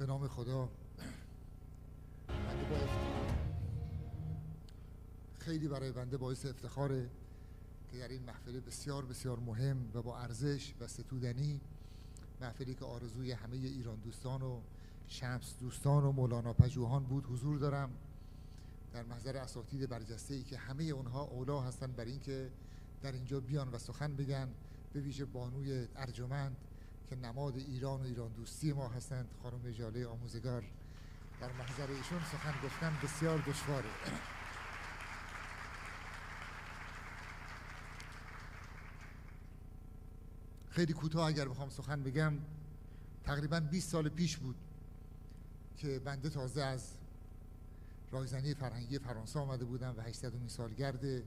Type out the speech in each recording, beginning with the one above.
به نام خدا. خیلی برای بنده باعث افتخاره که در این محفل بسیار بسیار مهم و با ارزش و ستودنی، محفلی که آرزوی همه ایران دوستان و شمس دوستان و مولانا پژوهان بود، حضور دارم در محضر اساتید برجسته‌ای که همه اونها اولا هستن برای اینکه در اینجا بیان و سخن بگن، به ویژه بانوی ارجمند که نماد ایران و ایران دوستی ما هستند، خانم ژاله آموزگار. در محضر ایشون سخن گفتن بسیار دشواره. خیلی کوتاه اگر بخوام سخن بگم، تقریباً 20 سال پیش بود که بنده تازه از رایزنی فرهنگی فرانسه آمده بودم و 800مین سالگرد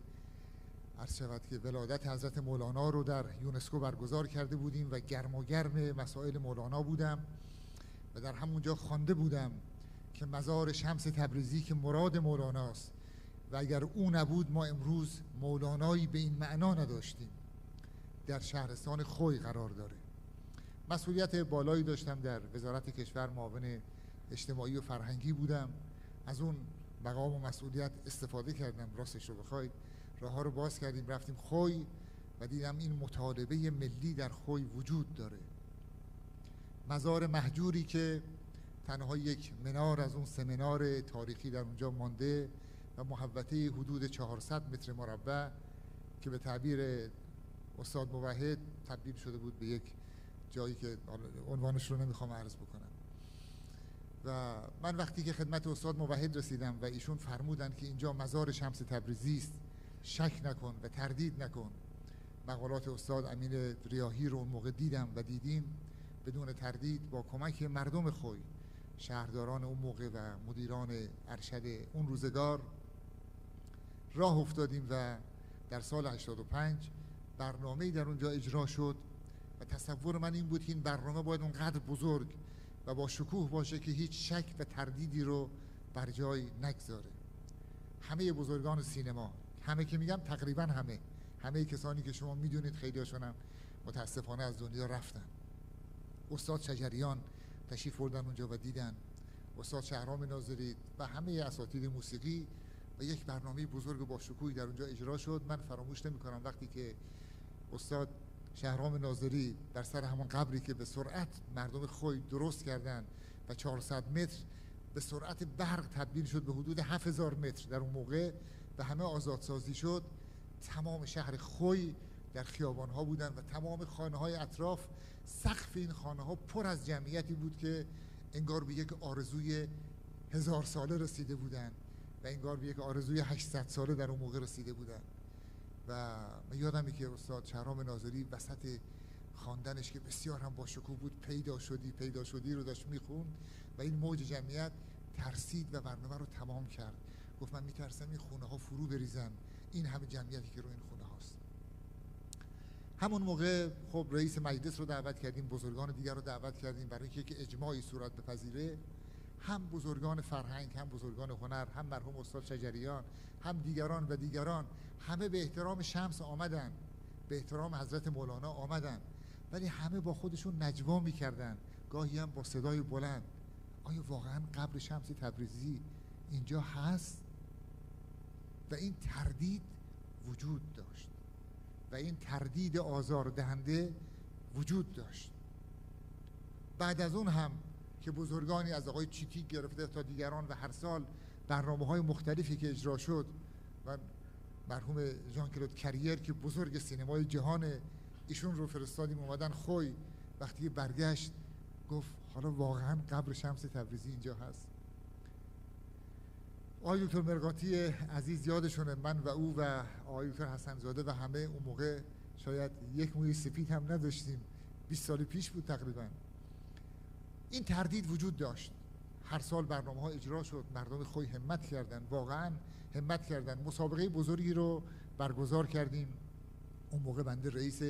عرض شود که ولادت حضرت مولانا رو در یونسکو برگزار کرده بودیم و گرم و گرم مسائل مولانا بودم و در همونجا خوانده بودم که مزار شمس تبریزی که مراد مولاناست و اگر او نبود ما امروز مولانایی به این معنا نداشتیم، در شهرستان خوی قرار داره. مسئولیت بالایی داشتم در وزارت کشور، معاون اجتماعی و فرهنگی بودم. از اون مقام و مسئولیت استفاده کردم، راستش رو بخواید راه ها رو باز کردیم، رفتیم خوی و دیدم این مطالبه ملی در خوی وجود داره. مزار مهجوری که تنها یک منار از اون سمنار تاریخی در اونجا مانده و محوطه حدود 400 متر مربع که به تعبیر استاد موحد تبدیل شده بود به یک جایی که عنوانش رو نمیخوام عرض بکنم. و من وقتی که خدمت استاد موحد رسیدم و ایشون فرمودن که اینجا مزار شمس تبریزی است، شک نکن و تردید نکن، مقالات استاد امین ریاحی رو اون موقع دیدم و دیدیم بدون تردید با کمک مردم خوی، شهرداران اون موقع و مدیران ارشد اون روزگار راه افتادیم و در سال 85 برنامه‌ای در اونجا اجرا شد و تصور من این بود که این برنامه باید اونقدر بزرگ و با شکوه باشه که هیچ شک و تردیدی رو بر جای نگذاره. همه بزرگان سینما، همه که میگم تقریبا همه کسانی که شما میدونید، خیلی هاشون هم متاسفانه از دنیا رفتن. استاد شجریان تشریف بردن اونجا و دیدن، استاد شهرام ناظری و همه اساتید موسیقی و یک برنامه بزرگ با شکوهی در اونجا اجرا شد. من فراموش نمی‌کنم وقتی که استاد شهرام ناظری در سر همون قبری که به سرعت مردم خوی درست کردن و 400 متر به سرعت برق تبدیل شد به حدود 7000 متر در اون موقع و همه آزادسازی شد، تمام شهر خوی در خیابان‌ها بودن و تمام خانه‌های اطراف، سقف این خانه‌ها پر از جمعیتی بود که انگار به یک آرزوی 1000 ساله رسیده بودن و انگار به یک آرزوی 800 ساله در اون موقع رسیده بودن. و من یادمه که استاد شهرام ناظری وسط خواندنش که بسیار هم با شکوه بود، پیدا شدی رو داشت میخوند و این موج جمعیت ترسید و برنامه رو تمام کرد. گفت من میترسم این خونه ها فرو بریزن، این همه جمعیتی که رو این خونه هاست. همون موقع خب رئیس مجلس رو دعوت کردیم، بزرگان دیگر رو دعوت کردیم برای اینکه اجماعی صورت بپذیره. هم بزرگان فرهنگ، هم بزرگان هنر، هم مرحوم استاد شجریان، هم دیگران و دیگران، همه به احترام شمس آمدن، به احترام حضرت مولانا آمدن، ولی همه با خودشون نجوا می‌کردن، گاهی هم با صدای بلند: آیا واقعا قبر شمس تبریزی اینجا هست؟ و این تردید وجود داشت و این تردید آزاردهنده وجود داشت. بعد از اون هم که بزرگانی از آقای چیتیک گرفته تا دیگران و هر سال برنامه‌های مختلفی که اجرا شد و مرحوم ژان کلود کریر که بزرگ سینمای جهان، ایشون رو فرستادیم اومدن خوی. وقتی برگشت گفت حالا واقعا قبر شمس تبریزی اینجا هست. آقای دکتر مرقاطی عزیز یادشونه، من و او و آقای دکتر حسن‌زاده و همه اون موقع شاید یک موی سفید هم نداشتیم، 20 سال پیش بود تقریبا. این تردید وجود داشت. هر سال برنامه‌ها اجرا شد، مردم خوی همت کردن، واقعا همت کردن. مسابقه بزرگی رو برگزار کردیم. اون موقع بنده رئیس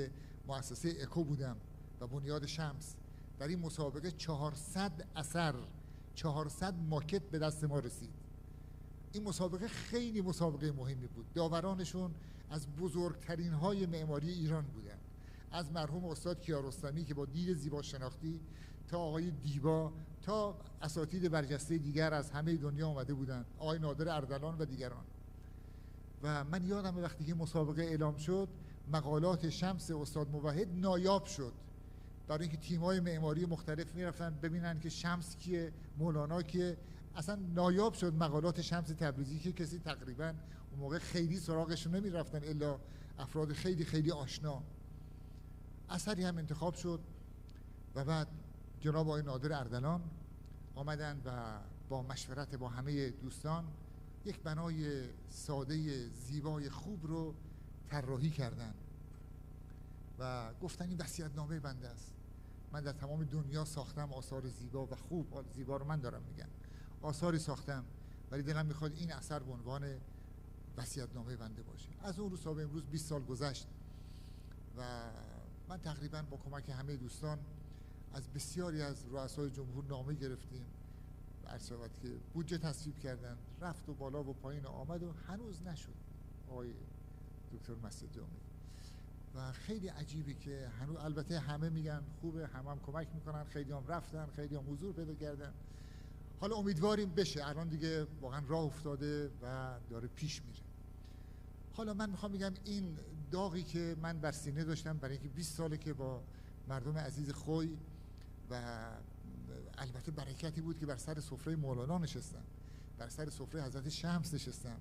مؤسسه اکو بودم و بنیاد شمس. در این مسابقه 400 اثر، 400 ماکت به دست ما رسید. این مسابقه خیلی مسابقه مهمی بود. داورانشون از بزرگترین های معماری ایران بودن، از مرحوم استاد کیارستمی که با دید زیبا شناختی تا آقای دیبا تا اساتید برجسته دیگر از همه دنیا آمده بودند، آقای نادر اردلان و دیگران. و من یادم وقتی که مسابقه اعلام شد مقالات شمس استاد موحد نایاب شد، برای اینکه تیم‌های معماری مختلف میرفتن ببینن که شمس کیه، مولانا کیه. اصلا نایاب شد مقالات شمس تبریزی که کسی تقریبا اون موقع خیلی سراغش نمیرفتن الا افراد خیلی خیلی آشنا. اثری هم انتخاب شد و بعد جناب آقای نادر اردلان آمدن و با مشورت با همه دوستان یک بنای ساده زیبای خوب رو طراحی کردن و گفتن این وصیت‌نامه بنده است. من در تمام دنیا ساختم آثار زیبا و خوب، زیبا رو من دارم میگم، آثاری ساختم، ولی دلم میخواد این اثر به عنوان وصیت‌نامه بنده باشه. از اون روز تا به امروز 20 سال گذشت و من تقریبا با کمک همه دوستان از بسیاری از رؤسای جمهور نامه گرفتیم، عرض شود که بودجه تصویب کردن، رفت و بالا و پایین آمد و هنوز نشد آقای دکتر مسجد جامعی. و خیلی عجیبه که هنوز، البته همه میگن خوبه، هم کمک میکنن، خیلی هم رفتن، خیلی هم حضور پیدا کردن. حالا امیدواریم بشه، الان دیگه واقعا راه افتاده و داره پیش میره. حالا من میخوام بگم این داغی که من بر سینه داشتم برای اینکه 20 ساله که با مردم عزیز خوی و البته برکتی بود که بر سر سفره مولانا نشستم، بر سر سفره حضرت شمس نشستم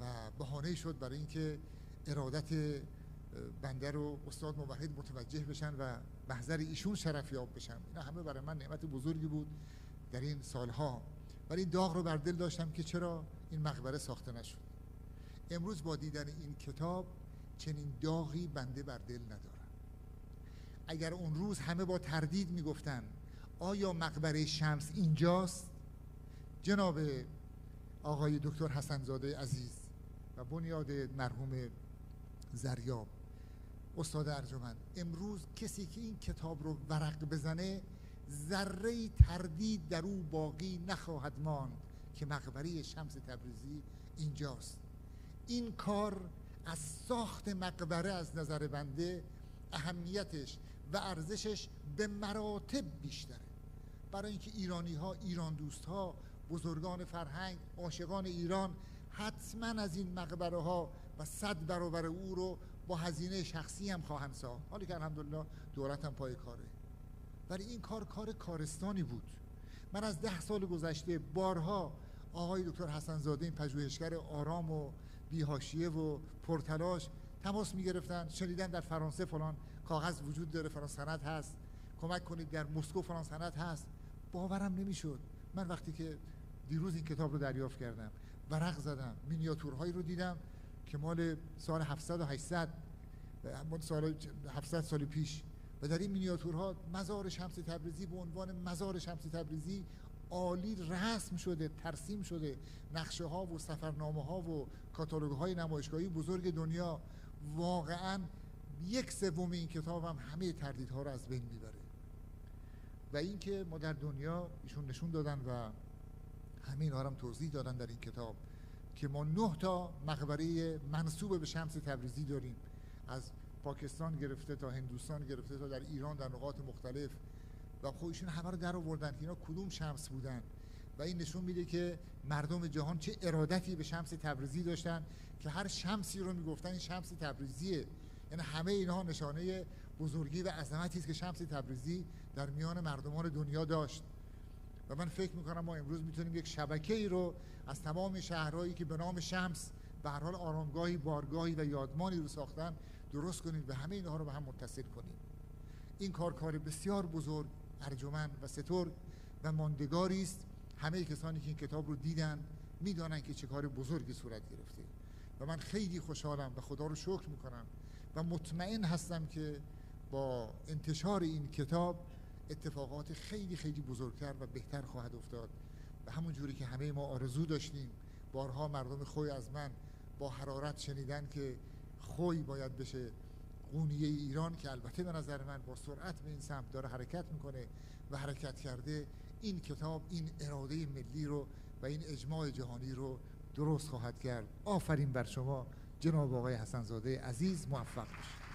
و بهانه شد برای اینکه ارادت بنده رو استاد موحد متوجه بشن و محضر ایشون شرف یاب بشن. اینا همه برای من نعمت بزرگی بود در این سالها، ولی این داغ رو بر دل داشتم که چرا این مقبره ساخته نشد. امروز با دیدن این کتاب چنین داغی بنده بر دل ندارم. اگر اون روز همه با تردید میگفتن آیا مقبره شمس اینجاست، جناب آقای دکتر حسن‌زاده عزیز و بنیاد مرحوم زریاب، استاد ارجمند، امروز کسی که این کتاب رو ورق بزنه ذره تردید در او باقی نخواهد ماند که مقبره شمس تبریزی اینجاست. این کار از ساخت مقبره از نظر بنده اهمیتش و ارزشش به مراتب بیشتره، برای اینکه ایرانی ها، ایران دوست ها، بزرگان فرهنگ، عاشقان ایران حتما از این مقبره ها و 100 برابر او رو با هزینه شخصی هم خواهند ساخت، حالی که الحمدلله دولت هم پای کاره. ولی این کار کارستانی بود. من از 10 سال گذشته بارها آقای دکتر حسن‌زاده، این پژوهشگر آرام و بی‌حاشیه و پرتلاش، تماس می‌گرفتن، شنیدن در فرانسه فلان کاغذ وجود داره، فلان سند هست، کمک کنید در مسکو فلان سند هست. باورم نمی‌شد. من وقتی که دیروز این کتاب رو دریافت کردم، ورق زدم، مینیاتورهایی رو دیدم که مال سال 700 و 800 سال 700 سال پیش، و در این مینیاتورها مزار شمس تبریزی به عنوان مزار شمس تبریزی عالی رسم شده، ترسیم شده، نقشه ها و سفرنامه ها و کاتالوگ های نمایشگاهی بزرگ دنیا. واقعا 1/3 این کتاب هم همه تردیدها رو از بین میبره. و اینکه ما در دنیا، ایشون نشون دادن و همه اینها رو هم توضیح دادن در این کتاب، که ما 9 تا مقبره منسوب به شمس تبریزی داریم، از پاکستان گرفته تا هندوستان گرفته تا در ایران در نقاط مختلف، و خودشون همه رو در آوردن که اینا کدوم شمس بودن. و این نشون میده که مردم جهان چه ارادتی به شمس تبریزی داشتن که هر شمسی رو میگفتن این شمس تبریزیه. یعنی همه اینها نشانه بزرگی و عظمتی است که شمس تبریزی در میان مردمان دنیا داشت. و من فکر میکنم ما امروز میتونیم یک شبکه‌ای رو از تمام شهرهایی که به نام شمس به هر حال آرامگاهی، بارگاهی و یادمانی رو ساختن درست کنیم و همه اینها رو به هم متصل کنیم. این کار بسیار بزرگ، ارجمند و سترگ و ماندگاری است. همه کسانی که این کتاب رو دیدن میدانن که چه کار بزرگی صورت گرفته و من خیلی خوشحالم و خدا رو شکر میکنم و مطمئن هستم که با انتشار این کتاب اتفاقات خیلی خیلی بزرگتر و بهتر خواهد افتاد. و همون جوری که همه ما آرزو داشتیم، بارها مردم خوی از من با حرارت شنیدن که خوی باید بشه قونیه ایران، که البته به نظر من با سرعت به این سمت داره حرکت میکنه و حرکت کرده. این کتاب این اراده ملی رو و این اجماع جهانی رو درست خواهد کرد. آفرین بر شما جناب آقای حسن‌زاده عزیز، موفق باشید.